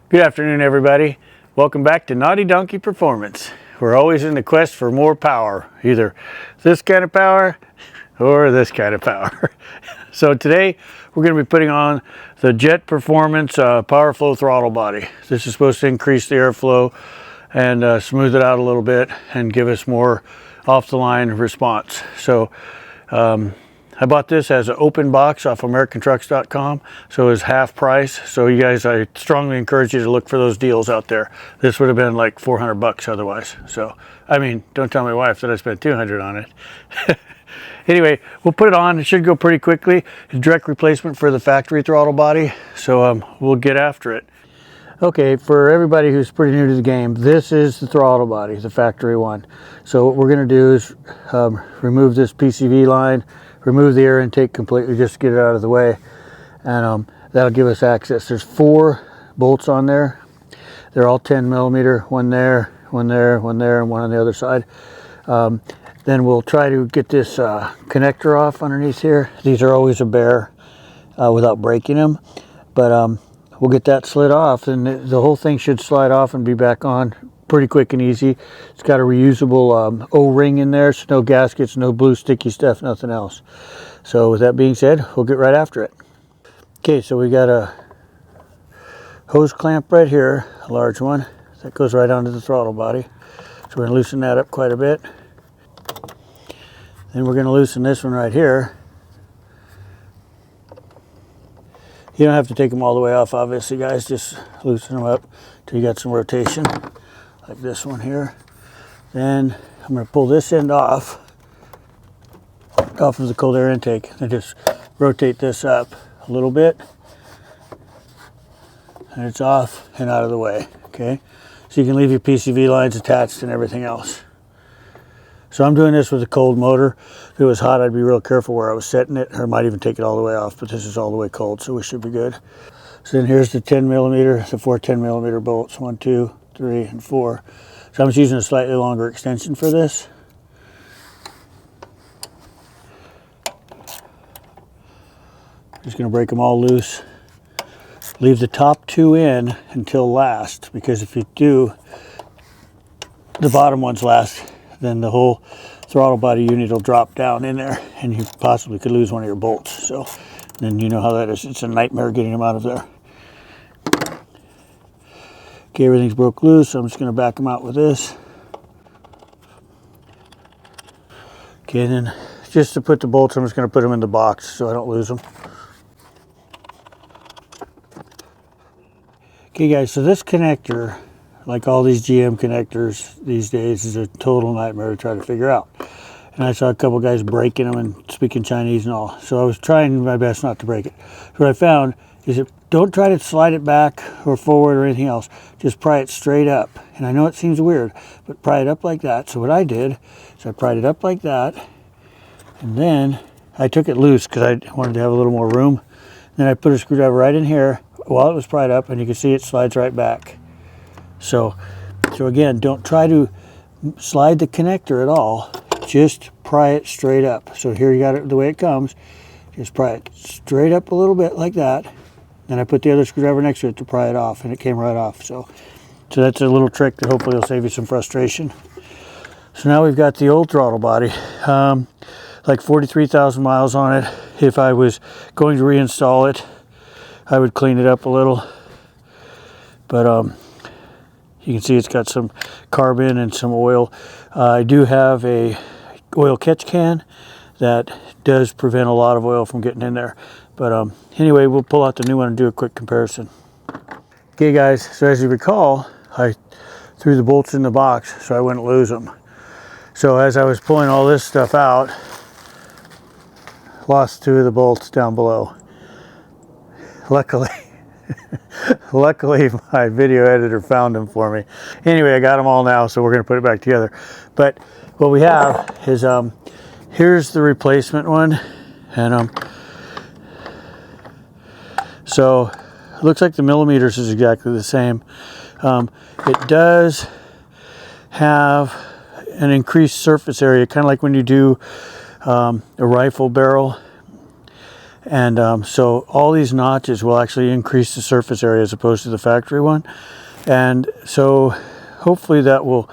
Good afternoon, everybody. Welcome back to Naughty Donkey Performance. We're always in the quest for more power, either this kind of power or this kind of power. So today we're going to be putting on the Jet Perfprmance Power Flow throttle body. This is supposed to increase the airflow and smooth it out a little bit and give us more off the line response. So I bought this as an open box off AmericanTrucks.com, so it was half price. So you guys, I strongly encourage you to look for those deals out there. This would have been like 400 bucks otherwise. So, I mean, don't tell my wife that I spent 200 on it. Anyway, we'll put it on. It should go pretty quickly. It's a direct replacement for the factory throttle body, so we'll get after it. Okay, for everybody who's pretty new to the game, this is the throttle body, the factory one. So what we're going to do is remove this PCV line, remove the air intake completely just to get it out of the way, and that'll give us access. There's 4 bolts on there. They're all 10 millimeter, one there, one there, one there, and one on the other side. Then we'll try to get this connector off underneath here. These are always a bear without breaking them, but we'll get that slid off, and the whole thing should slide off and be back on pretty quick and easy. It's got a reusable O-ring in there, so no gaskets, no blue sticky stuff, nothing else. So with that being said, we'll get right after it. Okay, so we got a hose clamp right here, a large one, that goes right onto the throttle body. So we're going to loosen that up quite a bit. Then we're going to loosen this one right here. You don't have to take them all the way off, obviously, guys. Just loosen them up till you got some rotation, like this one here. Then I'm going to pull this end off of the cold air intake, and just rotate this up a little bit, and it's off and out of the way. Okay, so you can leave your PCV lines attached and everything else. So I'm doing this with a cold motor. If it was hot, I'd be real careful where I was setting it, or I might even take it all the way off, but this is all the way cold, so we should be good. So then here's the 10 millimeter, the 4 10 millimeter bolts, 1, 2, 3, and 4. So I'm just using a slightly longer extension for this. Just gonna break them all loose. Leave the top 2 in until last, because if you do the bottom ones last, then the whole throttle body unit will drop down in there, and you possibly could lose one of your bolts. So then you know how that is. It's a nightmare getting them out of there. Okay, everything's broke loose, so I'm just going to back them out with this. Okay, and then just to put the bolts, I'm just going to put them in the box so I don't lose them. Okay guys, so this connector, like all these GM connectors these days, is a total nightmare to try to figure out. And I saw a couple guys breaking them and speaking Chinese and all. So I was trying my best not to break it. So what I found is that don't try to slide it back or forward or anything else. Just pry it straight up. And I know it seems weird, but pry it up like that. So what I did is I pried it up like that. And then I took it loose because I wanted to have a little more room. Then I put a screwdriver right in here while it was pried up, and you can see it slides right back. So again, don't try to slide the connector at all. Just pry it straight up. So here you got it the way it comes. Just pry it straight up a little bit like that. Then I put the other screwdriver next to it to pry it off, and it came right off. So that's a little trick that hopefully will save you some frustration. So now we've got the old throttle body, like 43,000 miles on it. If I was going to reinstall it, I would clean it up a little. But you can see it's got some carbon and some oil. I do have a oil catch can that does prevent a lot of oil from getting in there. But anyway, we'll pull out the new one and do a quick comparison. Okay guys, so as you recall, I threw the bolts in the box so I wouldn't lose them. So as I was pulling all this stuff out, lost 2 of the bolts down below. Luckily, luckily my video editor found them for me. Anyway, I got them all now, so we're going to put it back together. But what we have is here's the replacement one, and so it looks like the millimeters is exactly the same. It does have an increased surface area, kind of like when you do a rifle barrel. And so all these notches will actually increase the surface area as opposed to the factory one. And so hopefully that will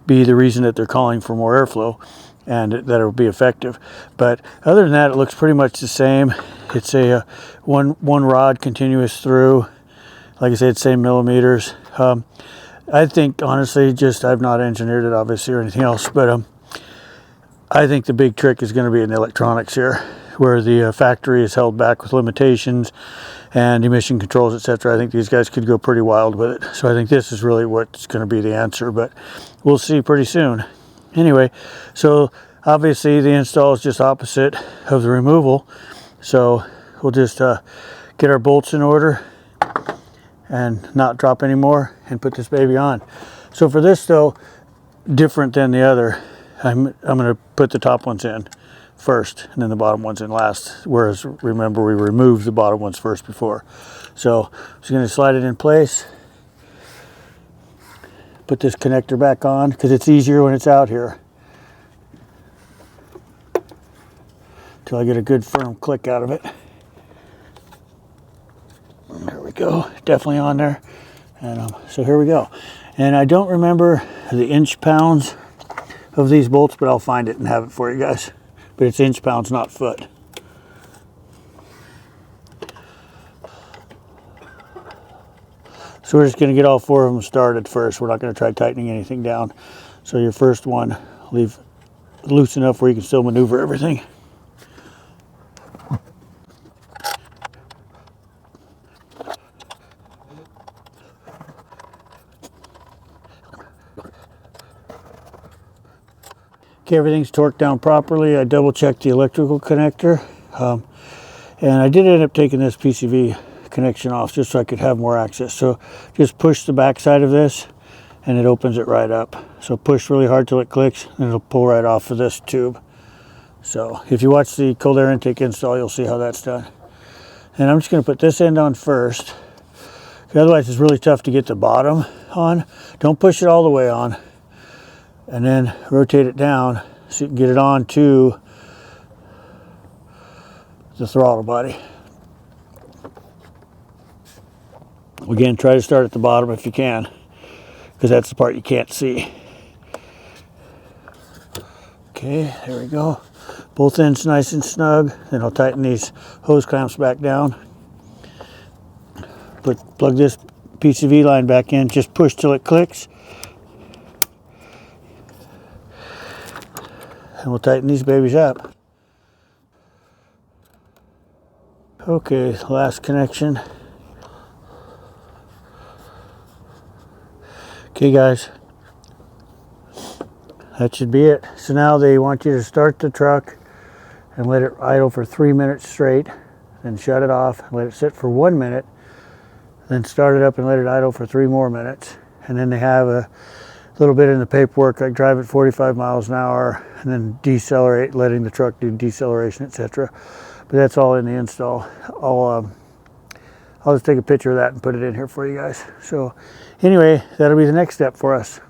be the reason that they're calling for more airflow, and that it will be effective. But other than that, it looks pretty much the same. It's a one rod continuous through, like I said, same millimeters. I think honestly, just I've not engineered it obviously or anything else, but I think the big trick is going to be in the electronics here, where the factory is held back with limitations and emission controls, etc. I think these guys could go pretty wild with it. So I think this is really what's going to be the answer, but we'll see pretty soon. Anyway, so obviously the install is just opposite of the removal. So we'll just get our bolts in order and not drop any more and put this baby on. So for this though, different than the other, I'm going to put the top ones in first and then the bottom ones in last, whereas remember we removed the bottom ones first before. So I'm just going to slide it in place, put this connector back on because it's easier when it's out here, until I get a good firm click out of it. There we go, definitely on there. And so here we go. And I don't remember the inch pounds of these bolts, but I'll find it and have it for you guys. But it's inch pounds, not foot. So we're just going to get all 4 of them started first. We're not going to try tightening anything down. So your first one, leave loose enough where you can still maneuver everything. Okay, everything's torqued down properly. I double checked the electrical connector. And I did end up taking this PCV connection off just so I could have more access. So just push the back side of this and it opens it right up. So push really hard till it clicks and it'll pull right off of this tube. So if you watch the cold air intake install, you'll see how that's done. And I'm just going to put this end on first. Otherwise it's really tough to get the bottom on. Don't push it all the way on. And then rotate it down so you can get it on to the throttle body. Again, try to start at the bottom if you can, because that's the part you can't see. Okay, there we go. Both ends nice and snug. Then I'll tighten these hose clamps back down. Plug this PCV line back in. Just push till it clicks. And we'll tighten these babies up. Okay, last connection. Okay guys, that should be it. So now they want you to start the truck and let it idle for 3 minutes straight, then shut it off and let it sit for 1 minute, then start it up and let it idle for 3 more minutes. And then they have a little bit in the paperwork, like drive at 45 miles an hour and then decelerate, letting the truck do deceleration, etc. But that's all in the install. I'll just take a picture of that and put it in here for you guys. So anyway, that'll be the next step for us.